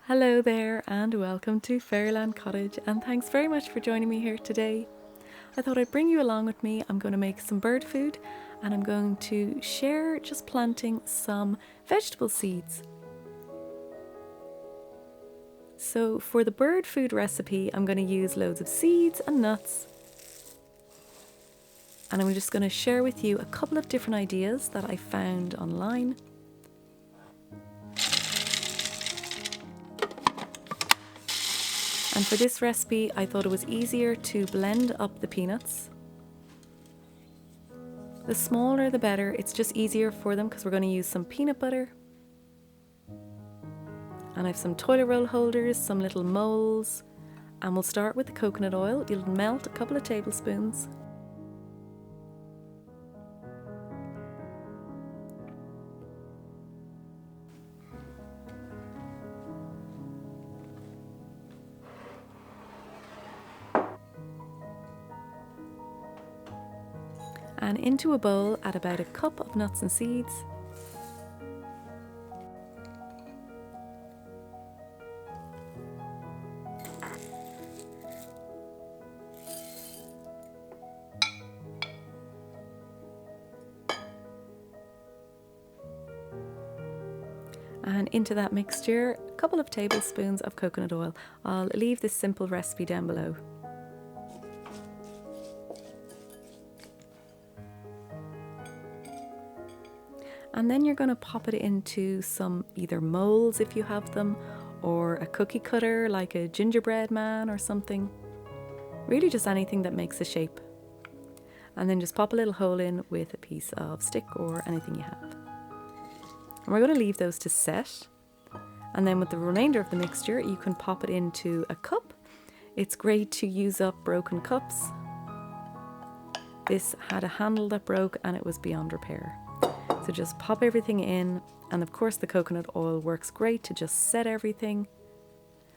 Hello there and welcome to Fairyland Cottage, and thanks very much for joining me here today. I thought I'd bring you along with me. I'm going to make some bird food and I'm going to share just planting some vegetable seeds. So for the bird food recipe, I'm going to use loads of seeds and nuts, and I'm just going to share with you a couple of different ideas that I found online. And for this recipe, I thought it was easier to blend up the peanuts. The smaller the better, it's just easier for them because we're going to use some peanut butter. And I have some toilet roll holders, some little moulds, and we'll start with the coconut oil. You'll melt a couple of tablespoons. And into a bowl add about a cup of nuts and seeds. And into that mixture, a couple of tablespoons of coconut oil. I'll leave this simple recipe down below. And then you're going to pop it into some either molds if you have them, or a cookie cutter like a gingerbread man or something. Really just anything that makes a shape. And then just pop a little hole in with a piece of stick or anything you have. And we're going to leave those to set. And then with the remainder of the mixture, you can pop it into a cup. It's great to use up broken cups. This had a handle that broke and it was beyond repair. So just pop everything in, and of course the coconut oil works great to just set everything.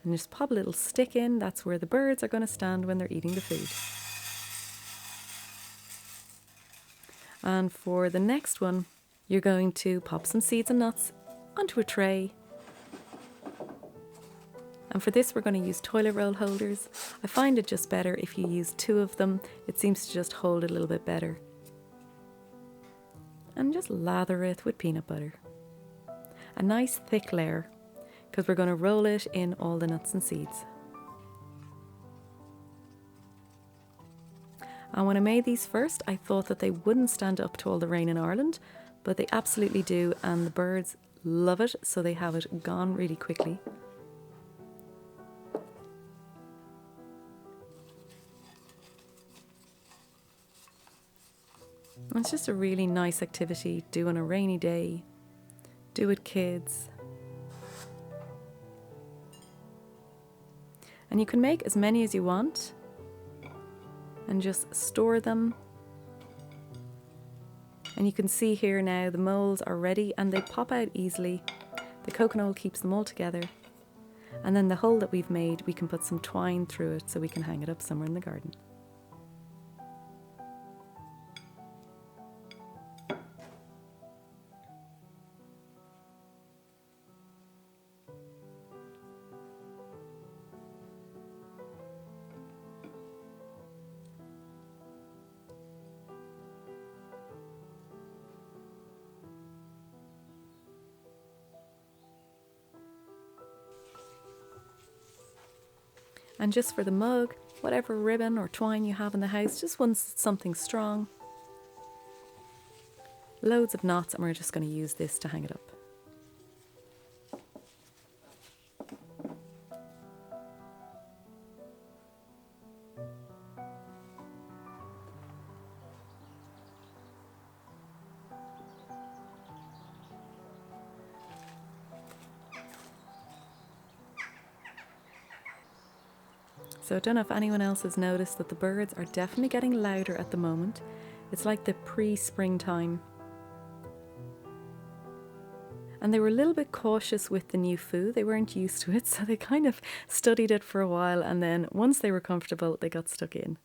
And just pop a little stick in, that's where the birds are going to stand when they're eating the food. And for the next one, you're going to pop some seeds and nuts onto a tray. And for this we're going to use toilet roll holders. I find it just better if you use two of them. It seems to just hold it a little bit better. And just lather it with peanut butter. A nice thick layer, because we're going to roll it in all the nuts and seeds. And when I made these first, I thought that they wouldn't stand up to all the rain in Ireland, but they absolutely do, and the birds love it, so they have it gone really quickly. It's just a really nice activity, do on a rainy day, do with kids. And you can make as many as you want and just store them. And you can see here now the molds are ready and they pop out easily. The coconut oil keeps them all together. And then the hole that we've made, we can put some twine through it so we can hang it up somewhere in the garden. And just for the mug, whatever ribbon or twine you have in the house, just want something strong. Loads of knots, and we're just going to use this to hang it up. So I don't know if anyone else has noticed that the birds are definitely getting louder at the moment. It's like the pre-springtime. And they were a little bit cautious with the new food. They weren't used to it, so they kind of studied it for a while, and then once they were comfortable, they got stuck in.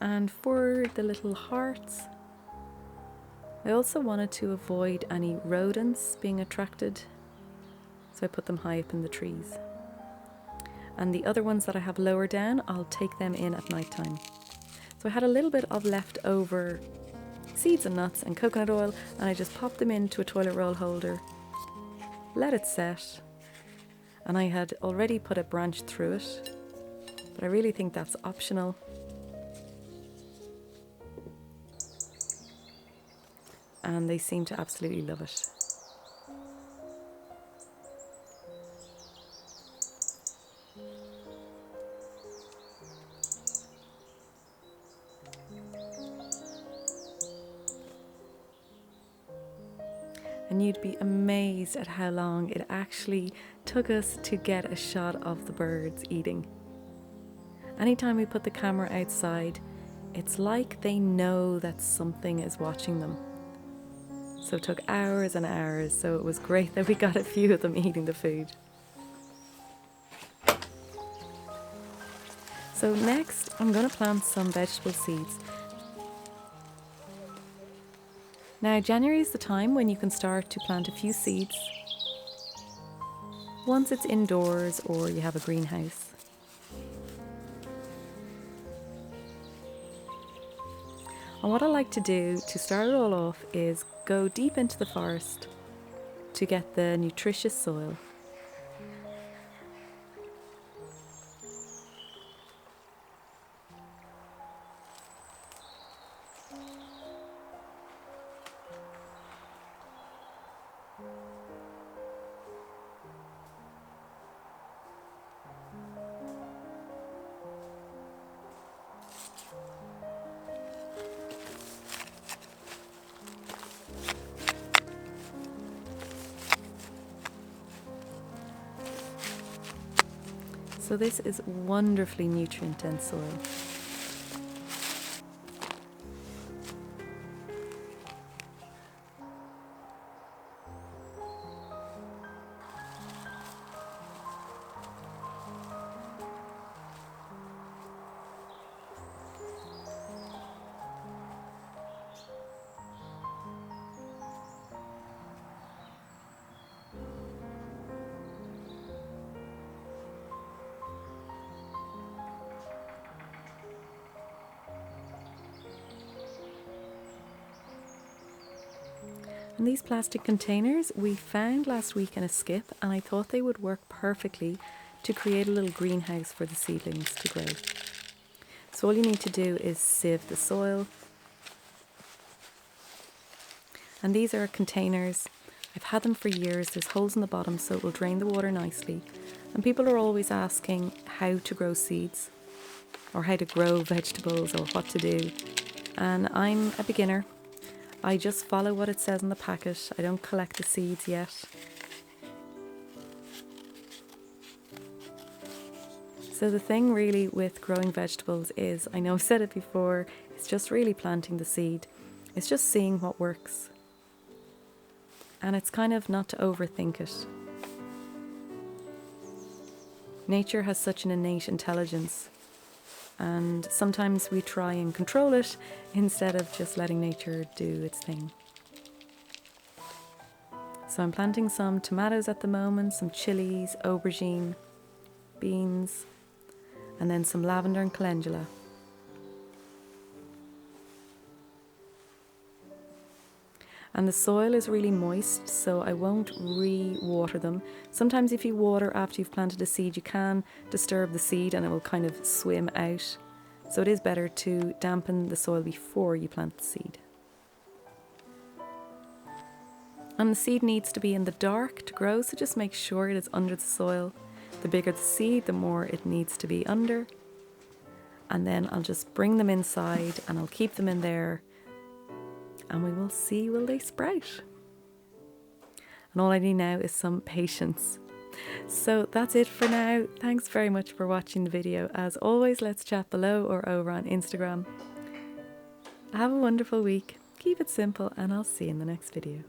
And for the little hearts, I also wanted to avoid any rodents being attracted, so I put them high up in the trees. And the other ones that I have lower down, I'll take them in at night time. So I had a little bit of leftover seeds and nuts and coconut oil, and I just popped them into a toilet roll holder, let it set, and I had already put a branch through it, but I really think that's optional. And they seem to absolutely love it. And you'd be amazed at how long it actually took us to get a shot of the birds eating. Anytime we put the camera outside, it's like they know that something is watching them. So it took hours and hours, so it was great that we got a few of them eating the food. So next, I'm going to plant some vegetable seeds. Now, January is the time when you can start to plant a few seeds once it's indoors or you have a greenhouse. And what I like to do to start it all off is go deep into the forest to get the nutritious soil. So this is wonderfully nutrient-dense soil. And these plastic containers we found last week in a skip, and I thought they would work perfectly to create a little greenhouse for the seedlings to grow. So all you need to do is sieve the soil. And these are containers. I've had them for years. There's holes in the bottom so it will drain the water nicely. And people are always asking how to grow seeds or how to grow vegetables or what to do. And I'm a beginner. I just follow what it says on the packet. I don't collect the seeds yet. So the thing really with growing vegetables is, I know I've said it before, it's just really planting the seed. It's just seeing what works. And it's kind of not to overthink it. Nature has such an innate intelligence. And sometimes we try and control it instead of just letting nature do its thing. So I'm planting some tomatoes at the moment, some chilies, aubergine, beans, and then some lavender and calendula. And the soil is really moist, so I won't re-water them. Sometimes if you water after you've planted a seed, you can disturb the seed and it will kind of swim out. So it is better to dampen the soil before you plant the seed. And the seed needs to be in the dark to grow, so just make sure it is under the soil. The bigger the seed, the more it needs to be under. And then I'll just bring them inside and I'll keep them in there. And we will see, will they sprout? And all I need now is some patience. So that's it for now. Thanks very much for watching the video. As always, let's chat below or over on Instagram. Have a wonderful week. Keep it simple and I'll see you in the next video.